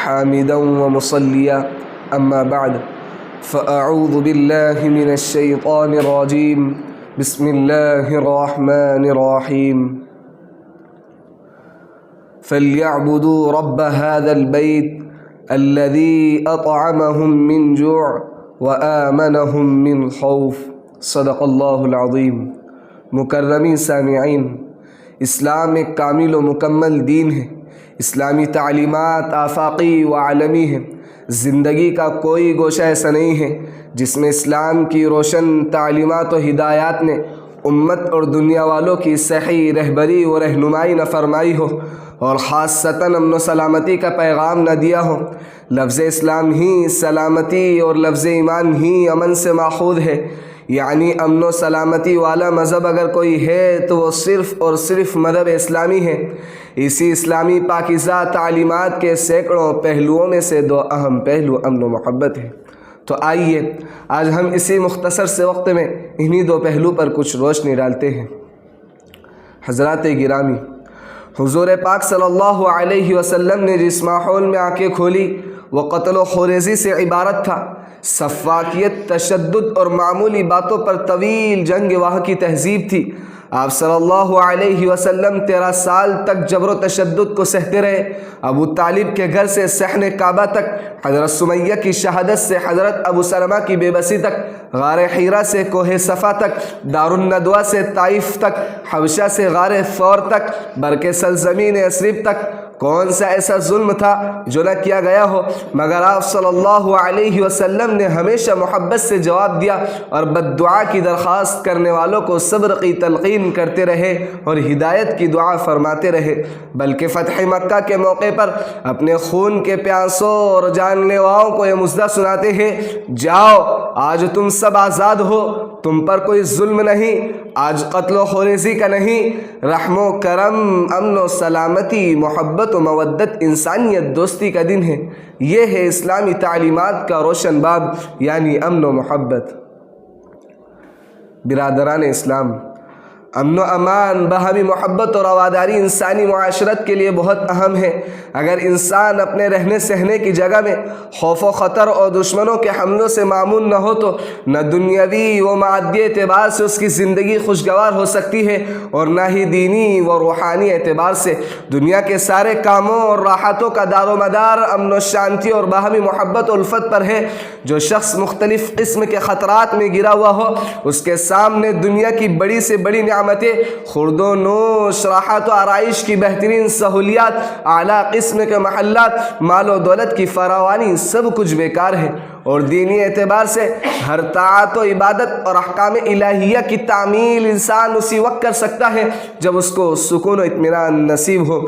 حامدا ومصليا أما بعد فأعوذ بالله من الشيطان الرجيم بسم الله الرحمن الرحيم فليعبدوا رب هذا البيت الذي أطعمهم من جوع وآمنهم من خوف صدق اللہ العظیم۔ مکرمی سامعین، اسلام ایک کامل و مکمل دین ہے۔ اسلامی تعلیمات آفاقی و عالمی ہیں۔ زندگی کا کوئی گوشہ ایسا نہیں ہے جس میں اسلام کی روشن تعلیمات و ہدایات نے امت اور دنیا والوں کی صحیح رہبری و رہنمائی نہ فرمائی ہو اور خاصتاً امن و سلامتی کا پیغام نہ دیا ہو۔ لفظ اسلام ہی سلامتی اور لفظ ایمان ہی امن سے ماخوذ ہے، یعنی امن و سلامتی والا مذہب اگر کوئی ہے تو وہ صرف اور صرف مذہب اسلامی ہے۔ اسی اسلامی پاکیزہ تعلیمات کے سینکڑوں پہلوؤں میں سے دو اہم پہلو امن و محبت ہے۔ تو آئیے آج ہم اسی مختصر سے وقت میں انہی دو پہلو پر کچھ روشنی ڈالتے ہیں۔ حضرات گرامی، حضور پاک صلی اللہ علیہ وسلم نے جس ماحول میں آنکھیں کھولی وہ قتل و خونریزی سے عبارت تھا۔ سفاکیت، تشدد اور معمولی باتوں پر طویل جنگ وہاں کی تہذیب تھی۔ آپ صلی اللہ علیہ وسلم 13 سال تک جبر و تشدد کو سہتے رہے۔ ابو طالب کے گھر سے صحن کعبہ تک، حضرت سمیہ کی شہادت سے حضرت ابو سلمہ کی بے بسی تک، غار حیرہ سے کوہ صفا تک، دار الندوہ سے طائف تک، حبشہ سے غار ثور تک، برق سلزمین یثرب تک، کون سا ایسا ظلم تھا جو نہ کیا گیا ہو، مگر آپ صلی اللہ علیہ وسلم نے ہمیشہ محبت سے جواب دیا اور بد دعا کی درخواست کرنے والوں کو صبر کی تلقین کرتے رہے اور ہدایت کی دعا فرماتے رہے۔ بلکہ فتح مکہ کے موقع پر اپنے خون کے پیاسوں اور جان لیواؤں کو یہ مژدہ سناتے ہیں، جاؤ آج تم سب آزاد ہو، تم پر کوئی ظلم نہیں، آج قتل و خونریزی کا نہیں، رحم و کرم، امن و سلامتی، محبت و مودت، انسانیت دوستی کا دن ہے۔ یہ ہے اسلامی تعلیمات کا روشن باب، یعنی امن و محبت۔ برادران اسلام، امن و امان، باہمی محبت اور رواداری انسانی معاشرت کے لیے بہت اہم ہے۔ اگر انسان اپنے رہنے سہنے کی جگہ میں خوف و خطر اور دشمنوں کے حملوں سے مامون نہ ہو تو نہ دنیاوی و مادی اعتبار سے اس کی زندگی خوشگوار ہو سکتی ہے اور نہ ہی دینی و روحانی اعتبار سے۔ دنیا کے سارے کاموں اور راحتوں کا دار و مدار امن و شانتی اور باہمی محبت و الفت پر ہے۔ جو شخص مختلف قسم کے خطرات میں گرا ہوا ہو، اس کے سامنے دنیا کی بڑی سے بڑی نعمتیں، خورد و نوش، راحت و آرائش کی بہترین سہولیات، اعلیٰ قسم کے محلات، مال و دولت کی فراوانی، سب کچھ بیکار ہے۔ اور دینی اعتبار سے ہر طاعت و عبادت اور احکام الہیہ کی تعمیل انسان اسی وقت کر سکتا ہے جب اس کو سکون و اطمینان نصیب ہو۔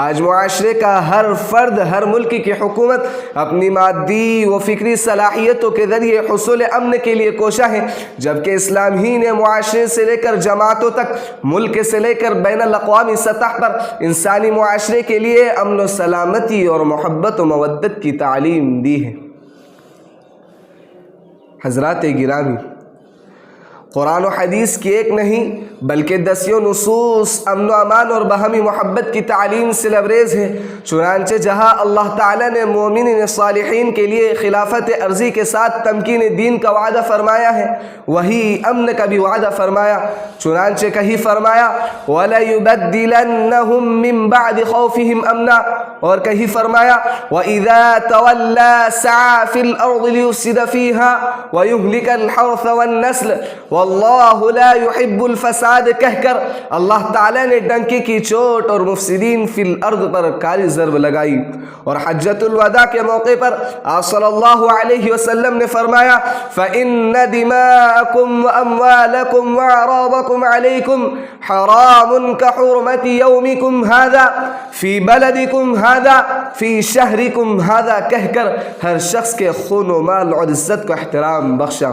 آج معاشرے کا ہر فرد، ہر ملک کی حکومت اپنی مادی و فکری صلاحیتوں کے ذریعے حصول امن کے لیے کوشاں ہے، جبکہ اسلام ہی نے معاشرے سے لے کر جماعتوں تک، ملک سے لے کر بین الاقوامی سطح پر انسانی معاشرے کے لیے امن و سلامتی اور محبت و مودت کی تعلیم دی ہے۔ حضرات گرامی، قرآن و حدیث کی ایک نہیں بلکہ دسیوں نصوص امن و امان اور باہمی محبت کی تعلیم سے لبریز ہے۔ چنانچہ جہاں اللہ تعالیٰ نے مومنین صالحین کے لیے خلافت ارضی کے ساتھ تمکین دین کا وعدہ فرمایا ہے، وہی امن کا بھی وعدہ فرمایا۔ چنانچہ کہیں فرمایا وَلَيُبَدِّلَنَّهُم مِّن بَعْدِ خَوْفِهِمْ أَمْنًا، اور کہیں فرمایا وَإِذَا تَوَلَّى سَعَىٰ فِي الْأَرْضِ لِيُفْسِدَ فِيهَا وَيُهْلِكَ الْحَرْثَ وَالنَّسْلَ وَاللَّهُ لَا يُحِبُّ الْفَسَادَ کہہ کر اللہ تعالیٰ نے ڈنکی کی چوٹ اور مفسدین فی الارض پر کاری ضرب لگائی۔ اور حجۃ الوداع کے موقع پر آپ صلی اللہ علیہ وسلم نے فرمایا فَإِنَّ دِمَاءَكُمْ وَأَمْوَالَكُمْ وَأَعْرَاضَكُمْ عَلَيْكُمْ حَرَامٌ كَحُرْمَةِ يَوْمِكُمْ هَذَا فِي بَلَدِكُمْ هَذَا فِي شَهْرِكُمْ هَذَا کہہ کر ہر شخص کے خون و مال اور عزت کو احترام بخشا۔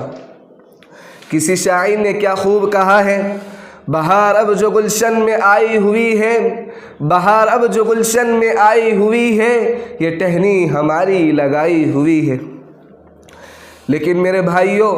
کسی شاعر نے کیا خوب کہا ہے، بہار اب جو گلشن میں آئی ہوئی ہے، بہار اب جو گلشن میں آئی ہوئی ہے، یہ ٹہنی ہماری لگائی ہوئی ہے۔ لیکن میرے بھائیوں،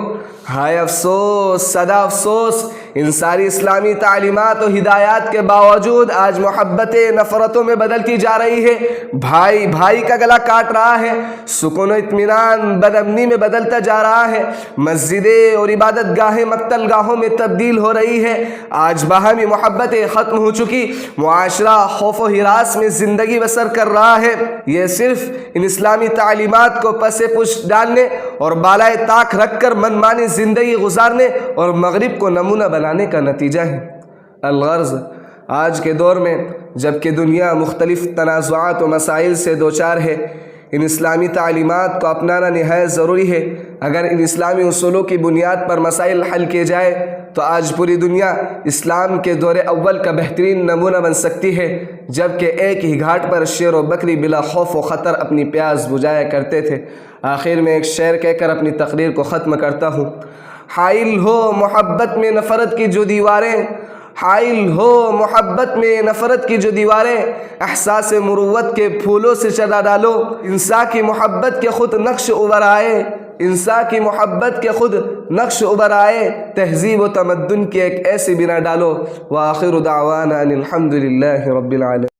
ہائے افسوس، صدا افسوس، ان ساری اسلامی تعلیمات و ہدایات کے باوجود آج محبتیں نفرتوں میں بدلتی جا رہی ہے، بھائی بھائی کا گلا کاٹ رہا ہے، سکون و اطمینان بدامنی میں بدلتا جا رہا ہے، مسجدیں اور عبادت گاہیں مقتل گاہوں میں تبدیل ہو رہی ہے، آج باہمی محبتیں ختم ہو چکی، معاشرہ خوف و ہراس میں زندگی بسر کر رہا ہے۔ یہ صرف ان اسلامی تعلیمات کو پس پشت ڈالنے اور بالائے طاق رکھ کر منمانی زندگی گزارنے اور مغرب کو نمونہ بنانے کا نتیجہ ہے۔ الغرض، آج کے دور میں جب کہ دنیا مختلف تنازعات و مسائل سے دوچار ہے، ان اسلامی تعلیمات کو اپنانا نہایت ضروری ہے۔ اگر ان اسلامی اصولوں کی بنیاد پر مسائل حل کیے جائے تو آج پوری دنیا اسلام کے دور اول کا بہترین نمونہ بن سکتی ہے، جبکہ ایک ہی گھاٹ پر شیر و بکری بلا خوف و خطر اپنی پیاس بجھایا کرتے تھے۔ آخر میں ایک شعر کہہ کر اپنی تقریر کو ختم کرتا ہوں۔ حائل ہو محبت میں نفرت کی جو دیواریں، حائل ہو محبت میں نفرت کی جو دیواریں، احساس مروت کے پھولوں سے چلا ڈالو، انسان کی محبت کے خود نقش ابھر آئے، انسان کی محبت کے خود نقش ابھر آئے، تہذیب و تمدن کی ایک ایسی بنا ڈالو۔ وآخر دعوانا ان الحمد للہ رب العالمین۔